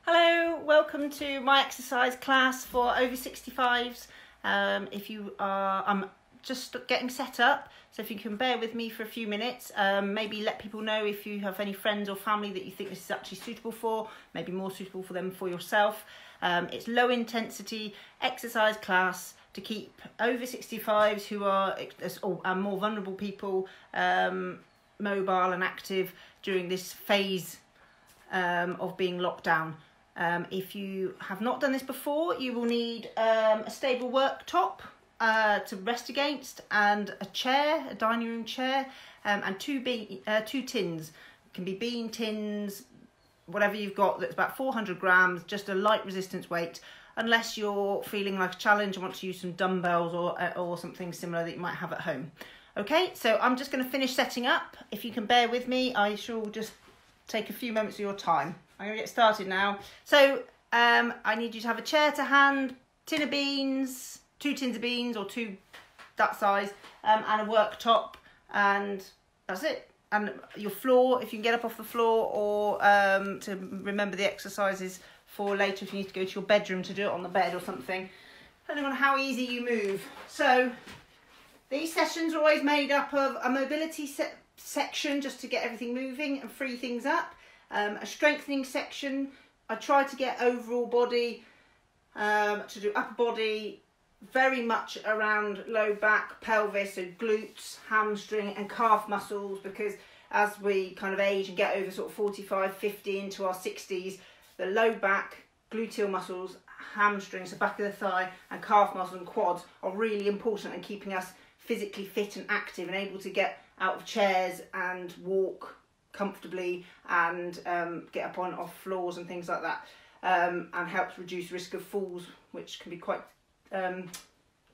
Hello, welcome to my exercise class for over 65s. If you are, I'm just getting set up, so if you can bear with me for a few minutes, maybe let people know if you have any friends or family that you think this is actually suitable for, maybe more suitable for them for yourself. It's low intensity exercise class to keep over 65s who are more vulnerable people mobile and active during this phase of being locked down. If you have not done this before, you will need a stable worktop to rest against, and a chair, a dining room chair, and two tins. It can be bean tins, whatever you've got that's about 400 grams, just a light resistance weight, unless you're feeling like a challenge and want to use some dumbbells or something similar that you might have at home. Okay, so I'm just going to finish setting up. If you can bear with me, I shall just take a few moments of your time. I'm going to get started now. So I need you to have a chair to hand, tin of beans, 2 tins of beans or 2 that size, and a worktop, and that's it. And your floor, if you can get up off the floor, or to remember the exercises for later if you need to go to your bedroom to do it on the bed or something, depending on how easy you move. So these sessions are always made up of a mobility section just to get everything moving and free things up, a strengthening section. I try to get overall body, to do upper body, very much around low back, pelvis, so glutes, hamstring and calf muscles, because as we kind of age and get over sort of 45, 50 into our 60s, the low back, gluteal muscles, hamstrings, the back of the thigh, and calf muscles and quads are really important in keeping us physically fit and active and able to get out of chairs and walk comfortably and get up on off floors and things like that, and helps reduce risk of falls, which can be quite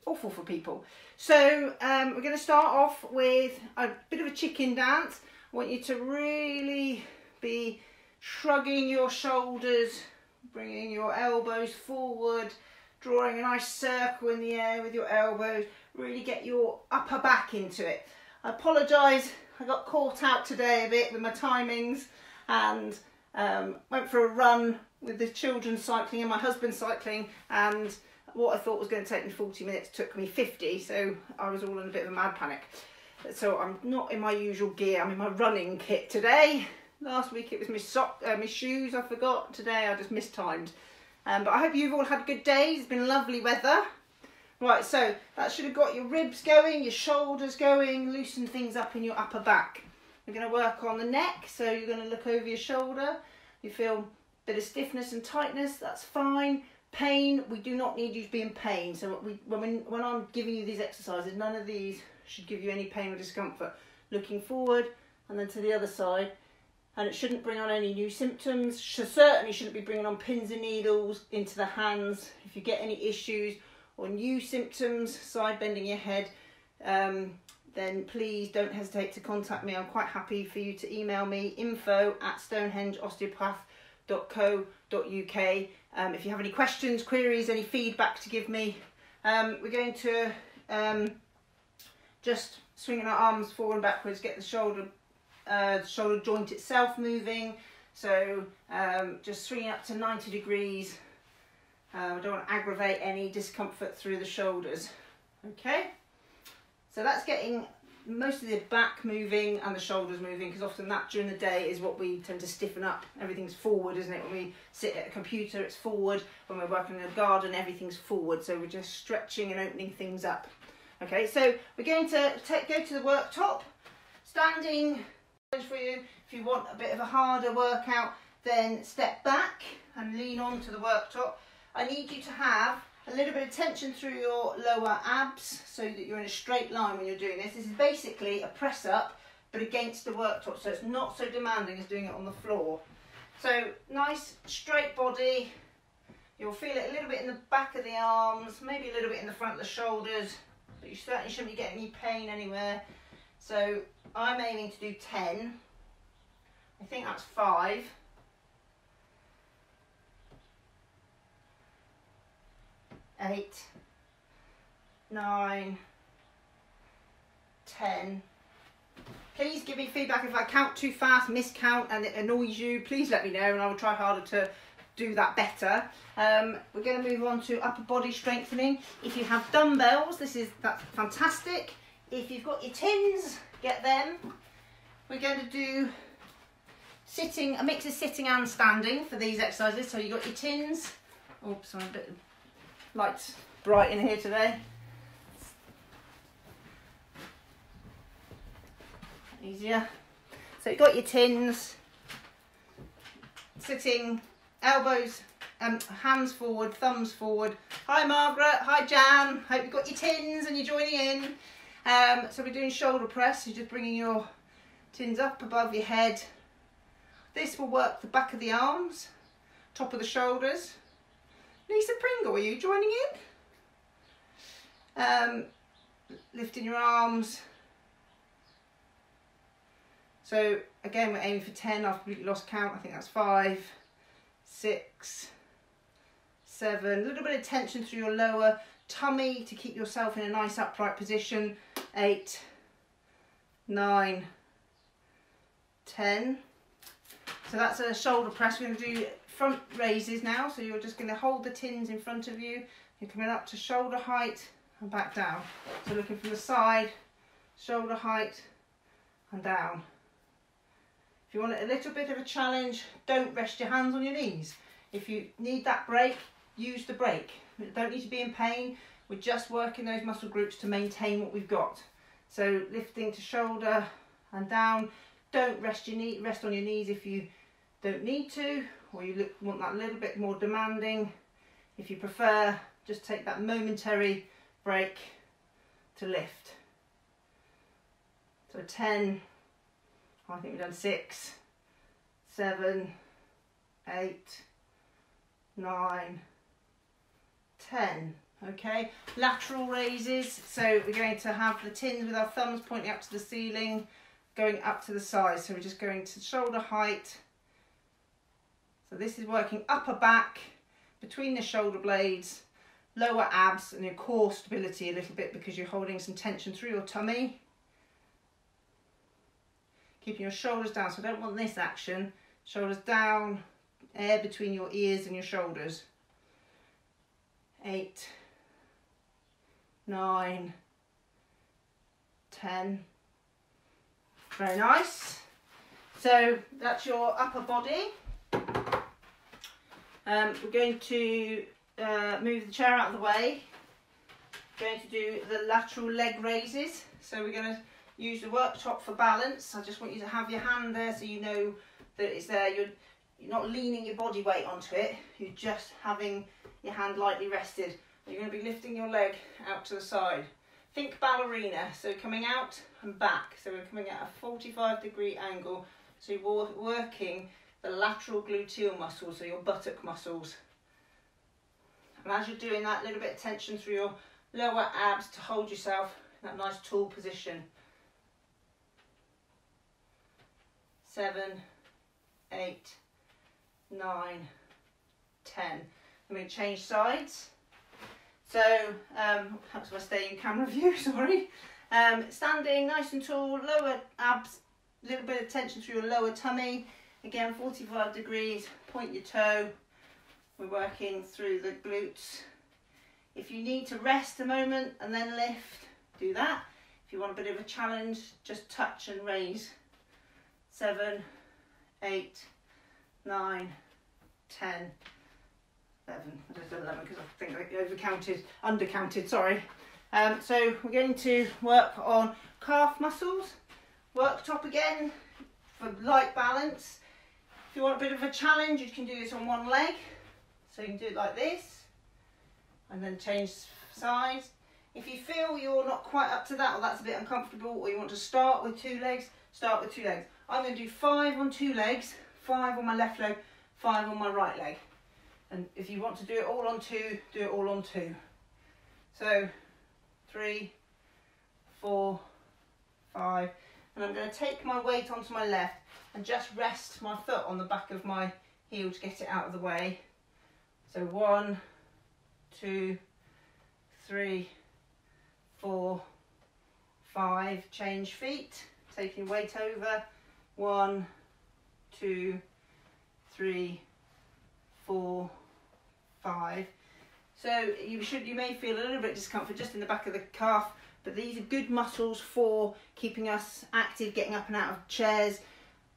awful for people. So we're going to start off with a bit of a chicken dance. I want you to really be shrugging your shoulders, bringing your elbows forward, drawing a nice circle in the air with your elbows. Really get your upper back into it. I apologise, I got caught out today a bit with my timings, and went for a run with the children cycling and my husband cycling, and what I thought was going to take me 40 minutes took me 50, so I was all in a bit of a mad panic. So I'm not in my usual gear, I'm in my running kit today. Last week it was my shoes I forgot, today I just mistimed. But I hope you've all had good days, it's been lovely weather. Right, so that should have got your ribs going, your shoulders going, loosen things up in your upper back. We're going to work on the neck, so you're going to look over your shoulder. You feel a bit of stiffness and tightness, that's fine. Pain, we do not need you to be in pain. So when I'm giving you these exercises, none of these should give you any pain or discomfort. Looking forward and then to the other side. And it shouldn't bring on any new symptoms. Certainly shouldn't be bringing on pins and needles into the hands. If you get any issues or new symptoms, side bending your head, then please don't hesitate to contact me. I'm quite happy for you to email me, info@stonehengeosteopath.co.uk. If you have any questions, queries, any feedback to give me. We're going to just swinging our arms forward and backwards, get the shoulder joint itself moving. So just swinging up to 90 degrees. We don't want to aggravate any discomfort through the shoulders. Okay, so that's getting most of the back moving and the shoulders moving, because often that during the day is what we tend to stiffen up. Everything's forward, isn't it? When we sit at a computer, it's forward. When we're working in the garden, everything's forward. So we're just stretching and opening things up. Okay, so we're going to go to the worktop. Standing for you. If you want a bit of a harder workout, then step back and lean onto the worktop. I need you to have a little bit of tension through your lower abs so that you're in a straight line when you're doing this. This is basically a press up, but against the worktop, so it's not so demanding as doing it on the floor. So nice straight body. You'll feel it a little bit in the back of the arms, maybe a little bit in the front of the shoulders, but you certainly shouldn't be getting any pain anywhere. So I'm aiming to do 10. I think that's 5. 8, 9, 10. Please give me feedback if I count too fast, miscount, and it annoys you. Please let me know, and I will try harder to do that better. We're going to move on to upper body strengthening. If you have dumbbells, that's fantastic. If you've got your tins, get them. We're going to do a mix of sitting and standing for these exercises. So you've got your tins. Oops, sorry, a bit light's bright in here today. Easier. So you've got your tins, sitting, elbows, hands forward, thumbs forward. Hi Margaret, hi Jan, hope you've got your tins and you're joining in. So we're doing shoulder press, you're just bringing your tins up above your head. This will work the back of the arms, top of the shoulders. Lisa Pringle, are you joining in? Lifting your arms. So again, we're aiming for 10 after we lost count. I think that's 5, 6, 7. A little bit of tension through your lower tummy to keep yourself in a nice upright position. 8, 9, 10. So that's a shoulder press. We're going to do front raises now. So you're just going to hold the tins in front of you. You're coming up to shoulder height and back down. So looking from the side, shoulder height and down. If you want a little bit of a challenge, don't rest your hands on your knees. If you need that break, use the break. You don't need to be in pain. We're just working those muscle groups to maintain what we've got. So lifting to shoulder and down. Don't rest on your knees if you don't need to, or you want that little bit more demanding. If you prefer, just take that momentary break to lift. So 10. I think we've done 6, 7, 8, 9, 10. Okay, lateral raises. So we're going to have the tins with our thumbs pointing up to the ceiling, going up to the side. So we're just going to shoulder height. So this is working upper back, between the shoulder blades, lower abs and your core stability a little bit because you're holding some tension through your tummy. Keeping your shoulders down, so I don't want this action. Shoulders down, air between your ears and your shoulders. 8, 9, 10. Very nice. So that's your upper body. We're going to move the chair out of the way. We're going to do the lateral leg raises. So we're going to use the worktop for balance. I just want you to have your hand there so you know that it's there. You're not leaning your body weight onto it. You're just having your hand lightly rested. You're going to be lifting your leg out to the side. Think ballerina. So coming out and back. So we're coming at a 45-degree angle. So you're working the lateral gluteal muscles, so your buttock muscles. And as you're doing that, a little bit of tension through your lower abs to hold yourself in that nice tall position. 7, 8, 9, 10. I'm going to change sides. So, perhaps if I stay in camera view, sorry. Standing nice and tall, lower abs, a little bit of tension through your lower tummy. Again, 45 degrees, point your toe. We're working through the glutes. If you need to rest a moment and then lift, do that. If you want a bit of a challenge, just touch and raise. 7, 8, 9, 10, 11. I just done 11 because I think I undercounted, sorry. So we're going to work on calf muscles. Worktop again for light balance. If you want a bit of a challenge, you can do this on one leg. So you can do it like this and then change sides. If you feel you're not quite up to that, or that's a bit uncomfortable, or you want to start with 2 legs, start with 2 legs. I'm going to do 5 on 2 legs, 5 on my left leg, 5 on my right leg. And if you want to do it all on 2, do it all on 2. So 3, 4, 5. And I'm going to take my weight onto my left and just rest my foot on the back of my heel to get it out of the way. So 1, 2, 3, 4, 5. Change feet, taking weight over. 1, 2, 3, 4, 5. So you may feel a little bit of discomfort just in the back of the calf, but these are good muscles for keeping us active, getting up and out of chairs,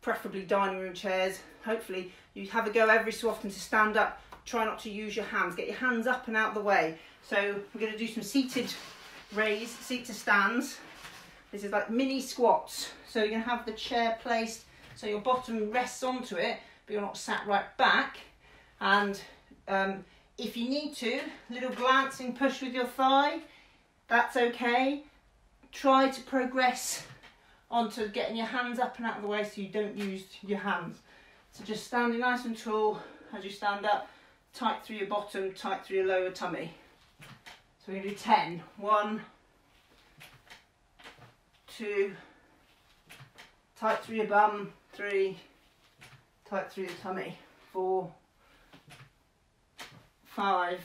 preferably dining room chairs. Hopefully you have a go every so often to stand up. Try not to use your hands. Get your hands up and out of the way. So we're going to do some seated raise, seat to stands. This is like mini squats. So you're going to have the chair placed so your bottom rests onto it, but you're not sat right back. And if you need to, a little glancing push with your thigh, that's okay. Try to progress onto getting your hands up and out of the way so you don't use your hands. So just standing nice and tall as you stand up, tight through your bottom, tight through your lower tummy. So we're going to do 10. 1, 2, tight through your bum. 3, tight through your tummy. 4, 5,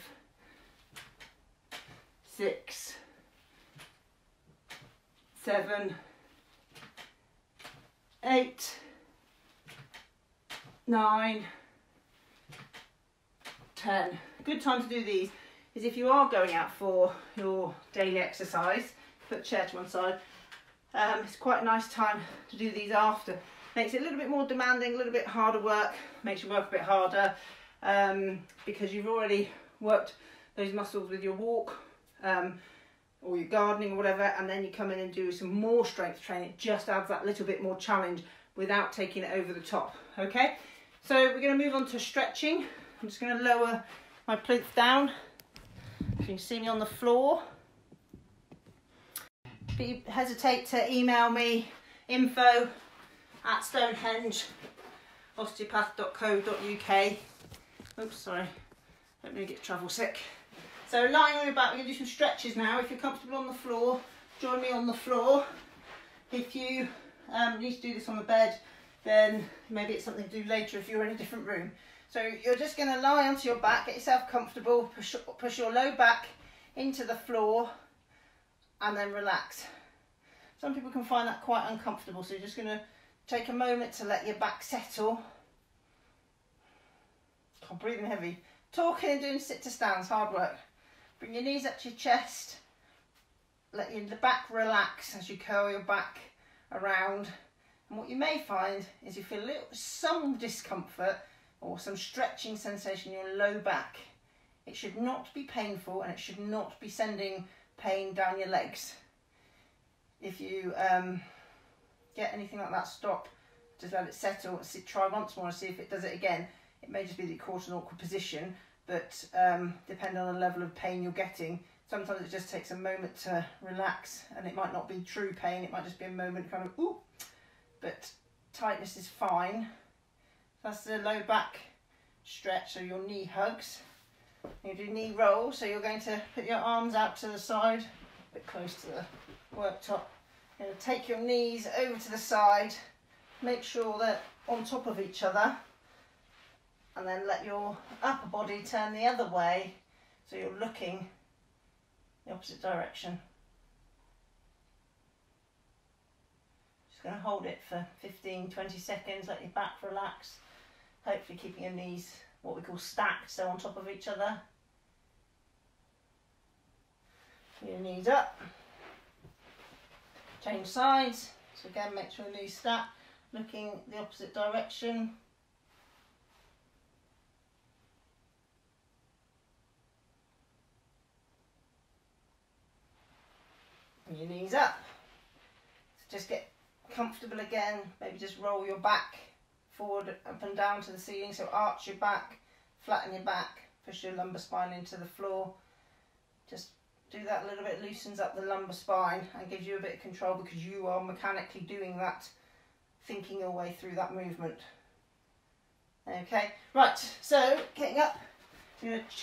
6, 7, 8, 9, 10. Good time to do these is if you are going out for your daily exercise. Put the chair to one side. It's quite a nice time to do these after. Makes it a little bit more demanding, a little bit harder work. Makes you work a bit harder because you've already worked those muscles with your walk or your gardening or whatever, and then you come in and do some more strength training. It just adds that little bit more challenge without taking it over the top. Okay, so we're going to move on to stretching. I'm just going to lower my plinth down so you can see me on the floor. Don't hesitate to email me info@stonehengeosteopath.co.uk. Oops, sorry, don't need to get travel sick. So lying on your back, we're going to do some stretches now. If you're comfortable on the floor, join me on the floor. If you need to do this on the bed, then maybe it's something to do later if you're in a different room. So you're just going to lie onto your back, get yourself comfortable, push your low back into the floor and then relax. Some people can find that quite uncomfortable, so you're just going to take a moment to let your back settle. I'm breathing heavy. Talking and doing sit to stands, hard work. Bring your knees up to your chest. Let the back relax as you curl your back around. And what you may find is you feel some discomfort or some stretching sensation in your low back. It should not be painful and it should not be sending pain down your legs. If you get anything like that, stop, just let it settle, try once more and see if it does it again. It may just be that you caught an awkward position, but depending on the level of pain you're getting, sometimes it just takes a moment to relax, and it might not be true pain, it might just be a moment kind of, ooh, but tightness is fine. That's the low back stretch, so your knee hugs. You do knee roll, so you're going to put your arms out to the side, a bit close to the worktop. You're going to take your knees over to the side, make sure they're on top of each other, and then let your upper body turn the other way, so you're looking the opposite direction. Just going to hold it for 15-20 seconds, let your back relax, hopefully keeping your knees what we call stacked, so on top of each other. Your knees up, change sides, so again make sure your knees stacked, looking the opposite direction. And your knees up. So just get comfortable again, maybe just roll your back forward, up and down to the ceiling, so arch your back, flatten your back, push your lumbar spine into the floor. Just do that a little bit, loosens up the lumbar spine and gives you a bit of control because you are mechanically doing that, thinking your way through that movement. Okay, right, so getting up, you're going to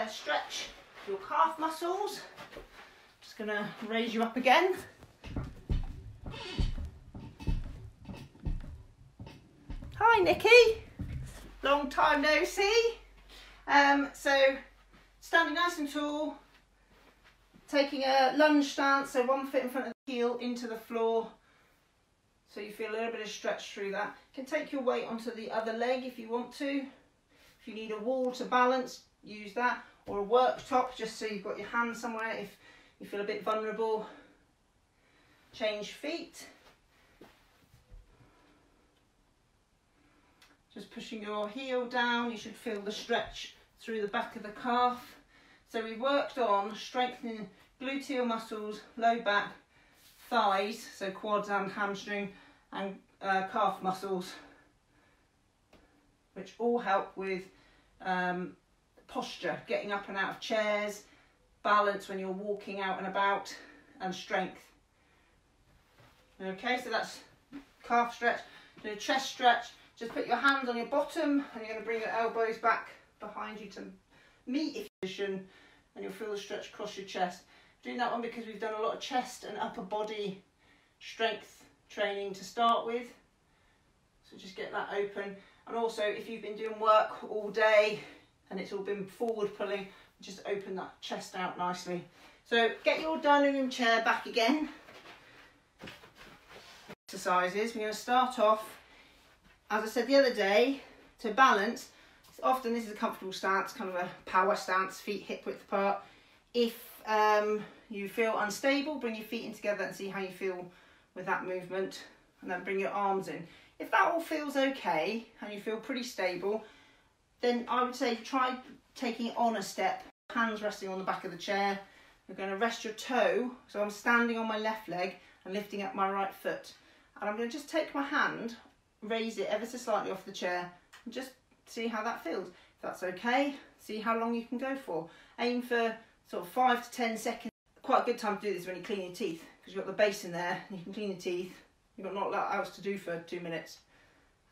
stretch your calf muscles. Just going to raise you up again. Hi Nikki, long time no see. So standing nice and tall, taking a lunge stance, so one foot in front of the heel into the floor, so you feel a little bit of stretch through that. You can take your weight onto the other leg if you want to. If you need a wall to balance, use that, or a worktop just so you've got your hands somewhere if you feel a bit vulnerable. Change feet. Just pushing your heel down, you should feel the stretch through the back of the calf. So we've worked on strengthening gluteal muscles, low back, thighs, so quads and hamstring, and calf muscles, which all help with posture, getting up and out of chairs, balance when you're walking out and about, and strength. Okay, so that's calf stretch. Do a chest stretch. Just put your hands on your bottom and you're going to bring your elbows back behind you to meet your position, and you'll feel the stretch across your chest. Doing that one because we've done a lot of chest and upper body strength training to start with. So just get that open. And also if you've been doing work all day and it's all been forward pulling, just open that chest out nicely. So get your dining room chair back again. Exercises. We're going to start off, as I said the other day, to balance. Often this is a comfortable stance, kind of a power stance, feet hip width apart. If you feel unstable, bring your feet in together and see how you feel with that movement, and then bring your arms in. If that all feels okay and you feel pretty stable, then I would say try taking it on a step, hands resting on the back of the chair. You're going to rest your toe, so I'm standing on my left leg and lifting up my right foot. And I'm going to just take my hand, raise it ever so slightly off the chair, and just see how that feels. If that's okay, see how long you can go for. Aim for sort of 5 to 10 seconds. Quite a good time to do this when you clean your teeth, because you've got the base in there and you can clean your teeth. You've got not a lot else to do for 2 minutes.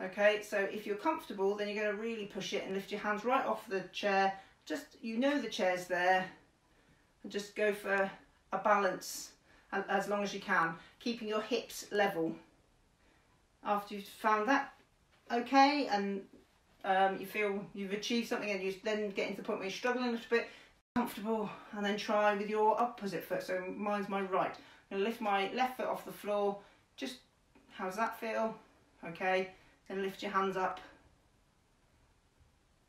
Okay, so if you're comfortable, then you're going to really push it and lift your hands right off the chair. Just, you know the chair's there, and just go for a balance as long as you can, keeping your hips level. After you've found that okay, and you feel you've achieved something, and you then get into the point where you're struggling a little bit, comfortable, and then try with your opposite foot. So mine's my right. I'm going to lift my left foot off the floor. Just, how's that feel? Okay, then lift your hands up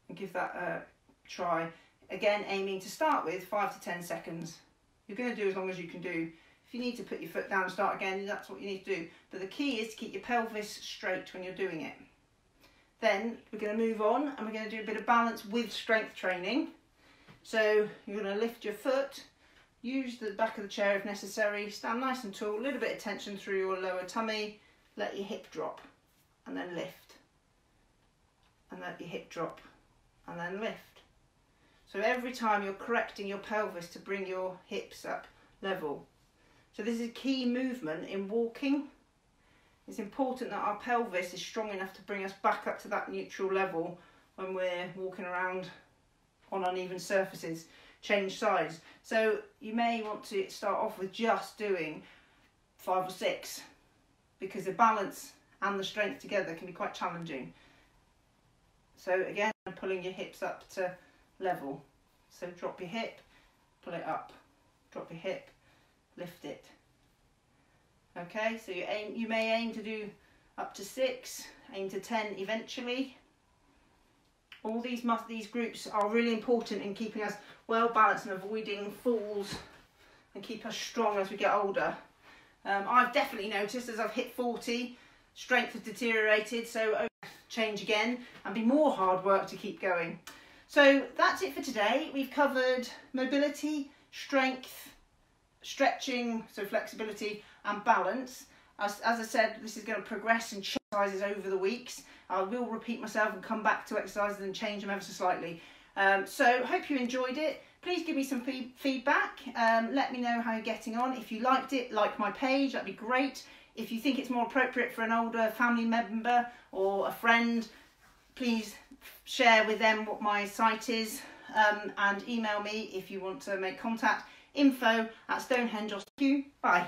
and give that a try. Again, aiming to start with 5 to 10 seconds. You're going to do as long as you can do. If you need to put your foot down and start again, that's what you need to do. But the key is to keep your pelvis straight when you're doing it. Then we're going to move on and we're going to do a bit of balance with strength training. So you're going to lift your foot, use the back of the chair if necessary, stand nice and tall, a little bit of tension through your lower tummy, let your hip drop, and then lift. And let your hip drop, and then lift. So every time you're correcting your pelvis to bring your hips up level. So this is a key movement in walking. It's important that our pelvis is strong enough to bring us back up to that neutral level when we're walking around on uneven surfaces. Change sides. So you may want to start off with just doing 5 or 6, because the balance and the strength together can be quite challenging. So again, pulling your hips up to level. So drop your hip, pull it up, drop your hip, lift it. Okay, so you may aim to do up to 6, aim to 10 eventually. All these groups are really important in keeping us well balanced and avoiding falls, and keep us strong as we get older. I've definitely noticed as I've hit 40, strength has deteriorated, so change again and be more hard work to keep going. So that's it for today. We've covered mobility, strength, stretching, so flexibility, and balance. As I said, this is going to progress in exercises over the weeks. I will repeat myself and come back to exercises and change them ever so slightly. So hope you enjoyed it. Please give me some feedback. Let me know how you're getting on. If you liked it, like my page, that'd be great. If you think it's more appropriate for an older family member or a friend, please share with them what my site is, and email me if you want to make contact. info@Stonehenge Osteopath. Bye.